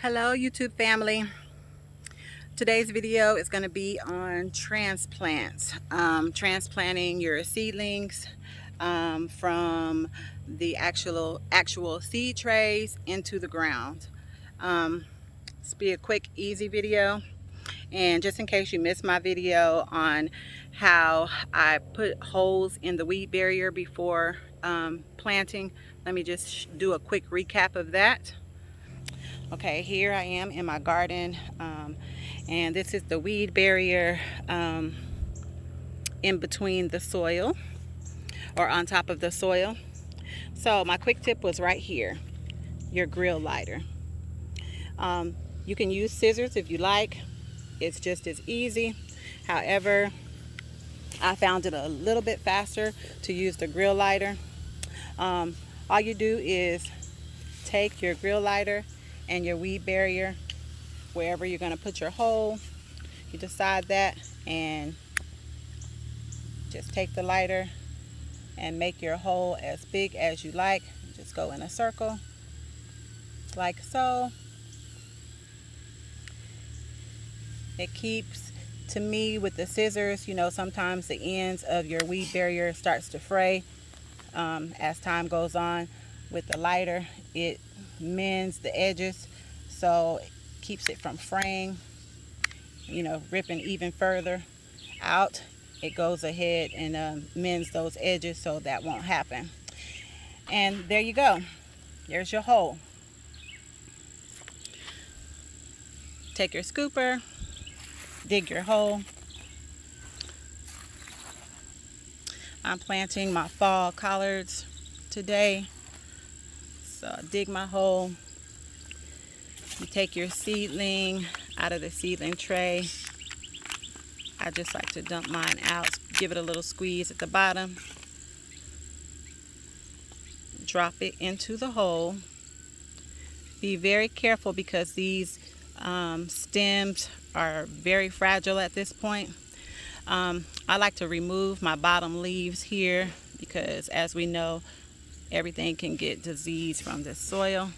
Hello YouTube family. Today's video is going to be on transplants, transplanting your seedlings from the actual seed trays into the ground. This will be a quick, easy video. And just in case you missed my video on how I put holes in the weed barrier before planting, let me just do a quick recap of that. Okay, here I am in my garden, and this is the weed barrier in between the soil, or on top of the soil. So my quick tip was right here, your grill lighter. You can use scissors if you like. It's just as easy. However, I found it a little bit faster to use the grill lighter. All you do is take your grill lighter and your weed barrier, wherever you're going to put your hole, you decide that, and just take the lighter and make your hole as big as you like. Just go in a circle like so. It keeps, to me, with the scissors, you know, sometimes the ends of your weed barrier starts to fray as time goes on. With the lighter, it mends the edges, so it keeps it from fraying, you know, ripping even further out. It goes ahead and mends those edges, so that won't happen. And there you go. There's your hole. Take your scooper, dig your hole. I'm planting my fall collards today. So I dig my hole. You take your seedling out of the seedling tray. I just like to dump mine out, give it a little squeeze at the bottom. Drop it into the hole. Be very careful because these stems are very fragile at this point. I like to remove my bottom leaves here because, as we know, everything can get disease from the soil,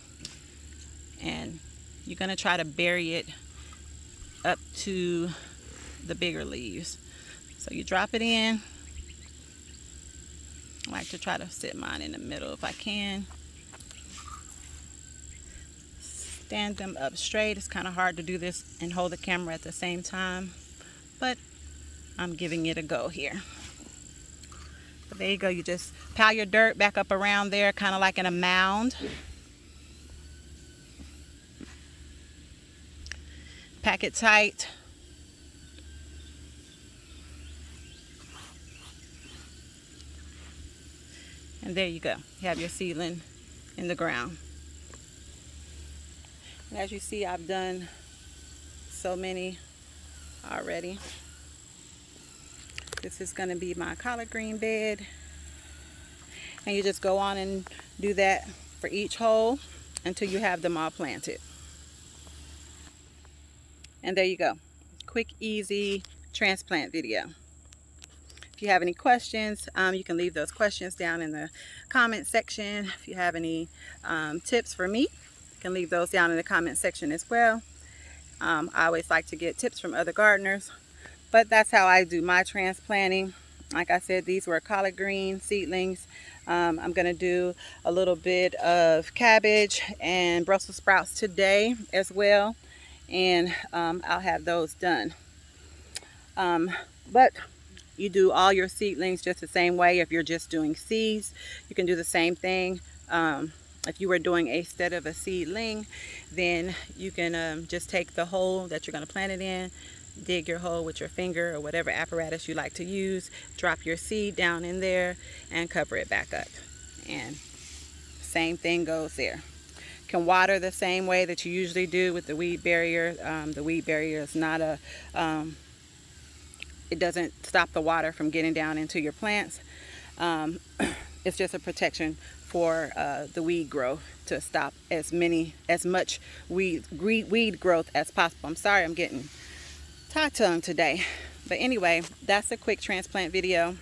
and you're going to try to bury it up to the bigger leaves. So you drop it in. I like to try to sit mine in the middle if I can. Stand them up straight. It's kind of hard to do this and hold the camera at the same time, but I'm giving it a go here. But there you go. You just pile your dirt back up around there, kind of like in a mound. Pack it tight. And there you go. You have your seedling in the ground. And as you see, I've done so many already. This is going to be my collard green bed. And you just go on and do that for each hole until you have them all planted. And there you go. Quick, easy transplant video. If you have any questions, you can leave those questions down in the comment section. If you have any tips for me, you can leave those down in the comment section as well. I always like to get tips from other gardeners, but that's how I do my transplanting. Like I said, these were collard green seedlings. I'm going to do a little bit of cabbage and Brussels sprouts today as well, and I'll have those done. But you do all your seedlings just the same way. If you're just doing seeds, you can do the same thing. If you were doing instead of a seedling, then you can just take the hole that you're going to plant it in, dig your hole with your finger or whatever apparatus you like to use, drop your seed down in there and cover it back up. And same thing goes there. Can water the same way that you usually do with the weed barrier. The weed barrier is not a, it doesn't stop the water from getting down into your plants. It's just a protection for the weed growth, to stop as much weed growth as possible. I'm sorry, I'm getting tongue today. But anyway, that's a quick transplant video.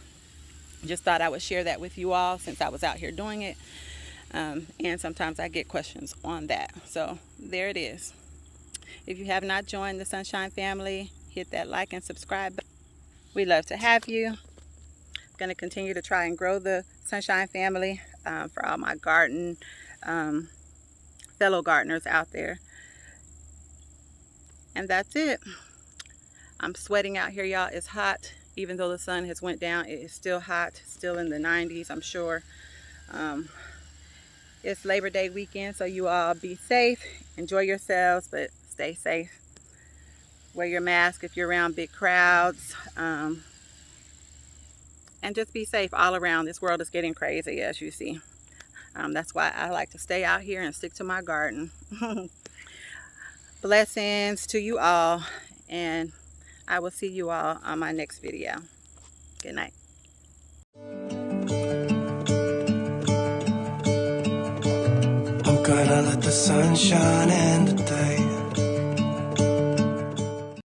Just thought I would share that with you all since I was out here doing it. And sometimes I get questions on that. So there it is. If you have not joined the Sunshine family, hit that like and subscribe button. We love to have you. I'm going to continue to try and grow the Sunshine family for all my garden fellow gardeners out there. And that's it. I'm sweating out here, y'all. It's hot. Even though the sun has went down, it is still hot, still in the 90s, I'm sure. It's Labor Day weekend, so you all be safe. Enjoy yourselves, but stay safe. Wear your mask if you're around big crowds. And just be safe all around. This world is getting crazy, as you see. That's why I like to stay out here and stick to my garden. Blessings to you all, and I will see you all on my next video. Good night. I'm gonna let the sun shine in today.